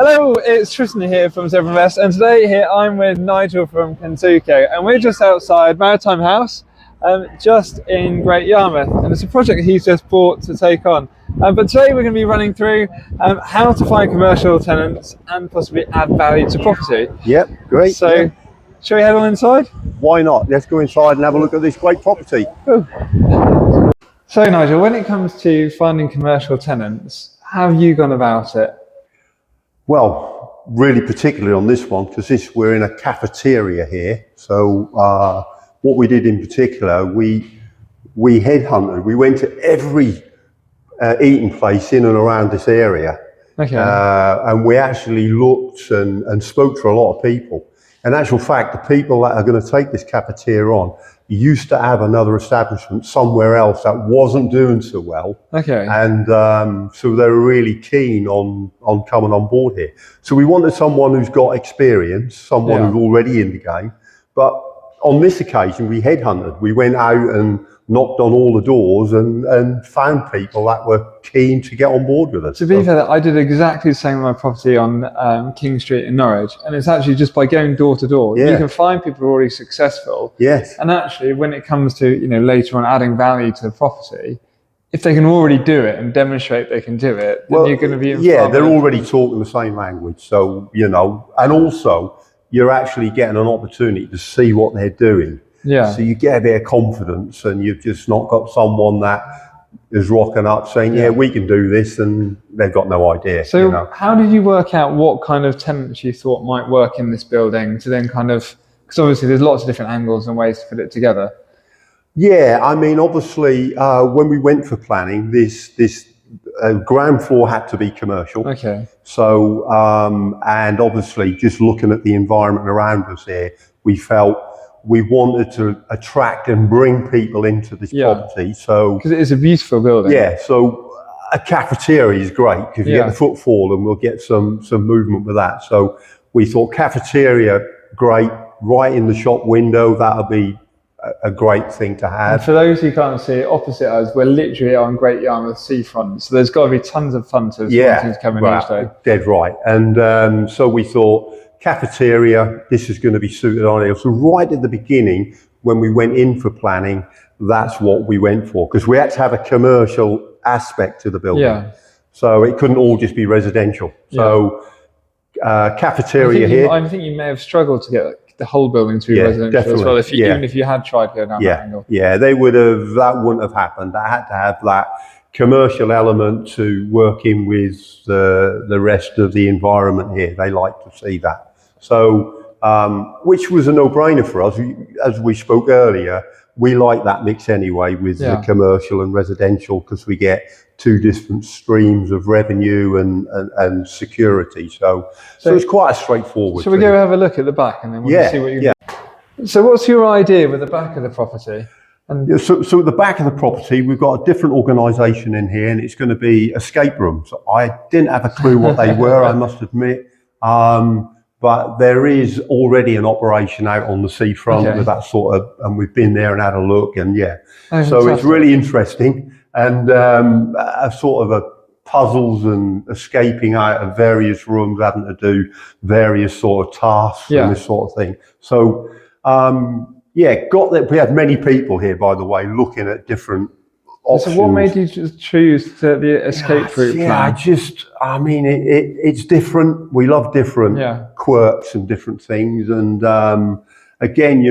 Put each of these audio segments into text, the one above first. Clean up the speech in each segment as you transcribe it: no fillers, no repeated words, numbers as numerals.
Hello, it's Tristan here from Seafront, and today here I'm with Nigel from Kenzuko, and we're just outside Maritime House, just in Great Yarmouth, and it's a project he's just bought to take on. But today we're going to be running through how to find commercial tenants and possibly add value to property. Yep, great. So, shall we head on inside? Why not? Let's go inside and have a look at this great property. Cool. So Nigel, when it comes to finding commercial tenants, how have you gone about it? Well, really particularly on this one, because we're in a cafeteria here. So what we did in particular, we headhunted. We went to every eating place in and around this area. Okay. And we actually looked and spoke to a lot of people. In actual fact, the people that are going to take this cafeteria on used to have another establishment somewhere else that wasn't doing so well. Okay. And so they were really keen on coming on board here. So we wanted someone who's got experience, someone who's already in the game. But on this occasion, we headhunted. We went out and knocked on all the doors and found people that were keen to get on board with us. To be fair, I did exactly the same with my property on King Street in Norwich, and it's actually just by going door to door. You can find people who are already successful. Yes. And actually, when it comes to later on adding value to the property, if they can already do it and demonstrate they can do it, then you're going to be in they're already talking the same language. So and also you're actually getting an opportunity to see what they're doing. Yeah. So you get a bit of confidence, and you've just not got someone that is rocking up saying, yeah, we can do this, and they've got no idea. So how did you work out what kind of tenants you thought might work in this building to then because obviously there's lots of different angles and ways to put it together? Yeah, I mean, obviously, when we went for planning, this ground floor had to be commercial. Okay. So, and obviously just looking at the environment around us here, we felt we wanted to attract and bring people into this property. So, because it is a beautiful building. Yeah. So a cafeteria is great because you get the footfall, and we'll get some movement with that. So we thought cafeteria, great, right in the shop window. That'll be a great thing to have. And for those who can't see, opposite us, we're literally on Great Yarmouth seafront. So there's got to be tons of punters wanting to come in each day. Dead right. And so we thought, cafeteria, this is going to be suited on here. So right at the beginning, when we went in for planning, that's what we went for, because we had to have a commercial aspect to the building. Yeah. So it couldn't all just be residential. So cafeteria here. I think you may have struggled to get the whole building to be residential as well, even if you had tried going down that angle. Yeah, that wouldn't have happened. I had to have that commercial element to work in with the rest of the environment here. They like to see that. So, which was a no-brainer for us. As we spoke earlier, we like that mix anyway with the commercial and residential, because we get two different streams of revenue and security. So it's quite a straightforward thing. Shall we go have a look at the back and then we'll see what you do? So what's your idea with the back of the property? So at the back of the property, we've got a different organisation in here, and it's going to be escape rooms. I didn't have a clue what they were, I must admit. But there is already an operation out on the seafront with that and we've been there and had a look, and so it's really interesting, and a sort of a puzzles and escaping out of various rooms, having to do various sort of tasks and this sort of thing. So got that. We had many people here, by the way, looking at different options. So what made you choose the escape route plan? It's different. We love different quirks and different things. And again,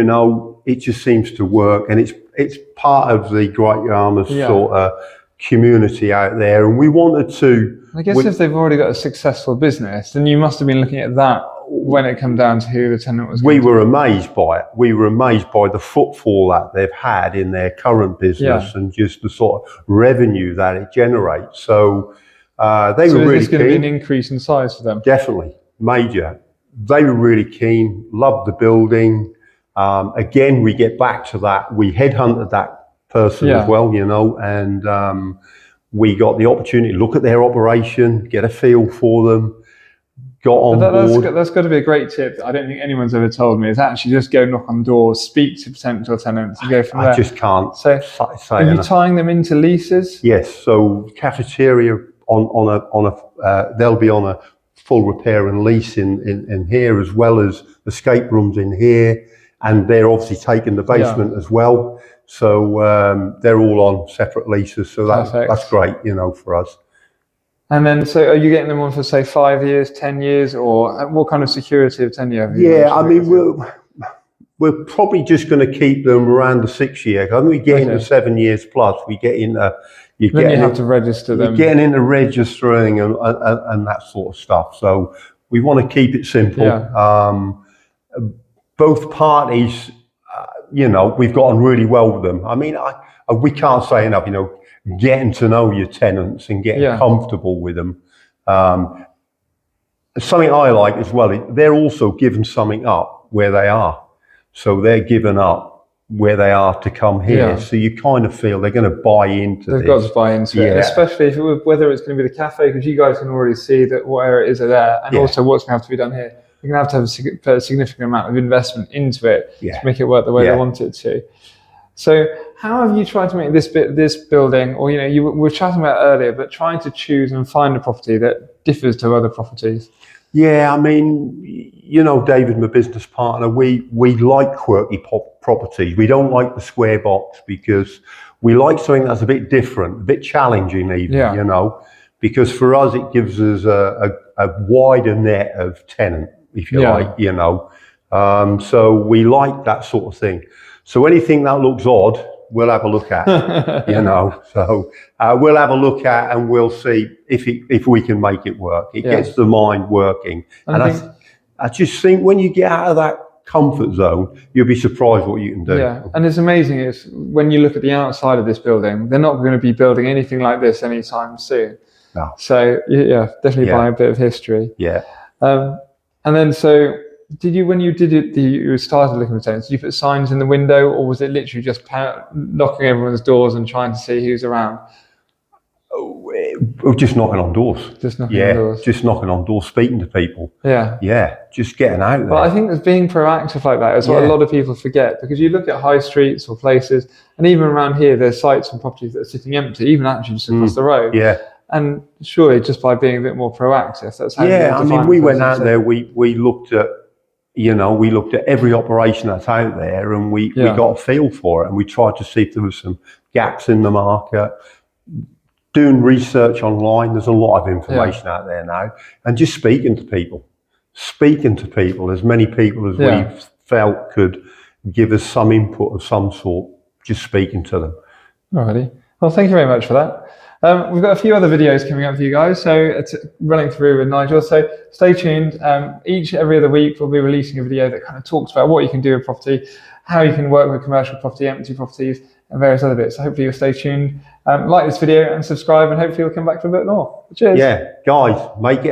it just seems to work. And it's part of the Great Yarmouth sort of community out there. And we wanted to... I guess if they've already got a successful business, then you must have been looking at that when it came down to who the tenant was. We were amazed by it. We were amazed by the footfall that they've had in their current business and just the sort of revenue that it generates. So they were really keen. Is this going to be an increase in size for them? Definitely, major. They were really keen, loved the building. Again, we get back to that. We headhunted that person as well, and we got the opportunity to look at their operation, get a feel for them. Got on board. That's got to be a great tip. I don't think anyone's ever told me. Is actually just go knock on doors, speak to potential tenants, and go from there. I just can't. So, are you tying them into leases? Yes. So cafeteria they'll be on a full repair and lease in here, as well as escape rooms in here, and they're obviously taking the basement as well. So they're all on separate leases. So that's great, you know, for us. And then, so are you getting them on for say 5 years, 10 years, or what kind of security of tenure? Yeah, I mean, we're probably just going to keep them around the 6 year. I think we get into 7 years plus. We get into you have to register them. You're getting into registering and that sort of stuff. So we want to keep it simple. Yeah. Both parties, you know, we've gotten really well with them. I mean, we can't say enough. You know, getting to know your tenants and getting comfortable with them. Something I like as well, they're also giving something up where they are. So they're giving up where they are to come here. So you kind of feel they're going to buy into They've got to buy into it, especially if whether it's going to be the cafe, because you guys can already see that where it is there, and also what's going to have to be done here. You're going to have put a significant amount of investment into it to make it work the way they want it to. So how have you tried to make this building, or, you know, we were chatting about earlier, but trying to choose and find a property that differs to other properties? Yeah, I mean, you know, David, my business partner, we like quirky properties. We don't like the square box, because we like something that's a bit different, a bit challenging even, you know, because for us it gives us a wider net of tenant, if you like, you know. So we like that sort of thing. So anything that looks odd, we'll have a look at, you know. So we'll have a look at, and we'll see if we can make it work. It gets the mind working. And I just think when you get out of that comfort zone, you'll be surprised what you can do. Yeah, and it's amazing is when you look at the outside of this building, they're not going to be building anything like this anytime soon. No. So yeah, definitely buy a bit of history. Yeah. And then did you, when you did it, you started looking for tenants, did you put signs in the window, or was it literally just knocking everyone's doors and trying to see who's around? Just knocking on doors. Just knocking on doors. Just knocking on doors, speaking to people. Yeah, just getting out there. Well, I think being proactive like that is what a lot of people forget, because you look at high streets or places, and even around here, there's sites and properties that are sitting empty, even actually just across the road. And surely just by being a bit more proactive, that's how. I mean, we went out there. We looked at. You know, we looked at every operation that's out there, and we got a feel for it, and we tried to see if there was some gaps in the market. Doing research online, there's a lot of information out there now, and just speaking to people, as many people as we felt could give us some input of some sort, just speaking to them. Alrighty. Well, thank you very much for that. We've got a few other videos coming up for you guys, so it's running through with Nigel, so stay tuned. Every other week we'll be releasing a video that kind of talks about what you can do with property, how you can work with commercial property, empty properties, and various other bits. So hopefully you'll stay tuned, like this video and subscribe, and hopefully you'll come back for a bit more. Cheers. Yeah, guys, make it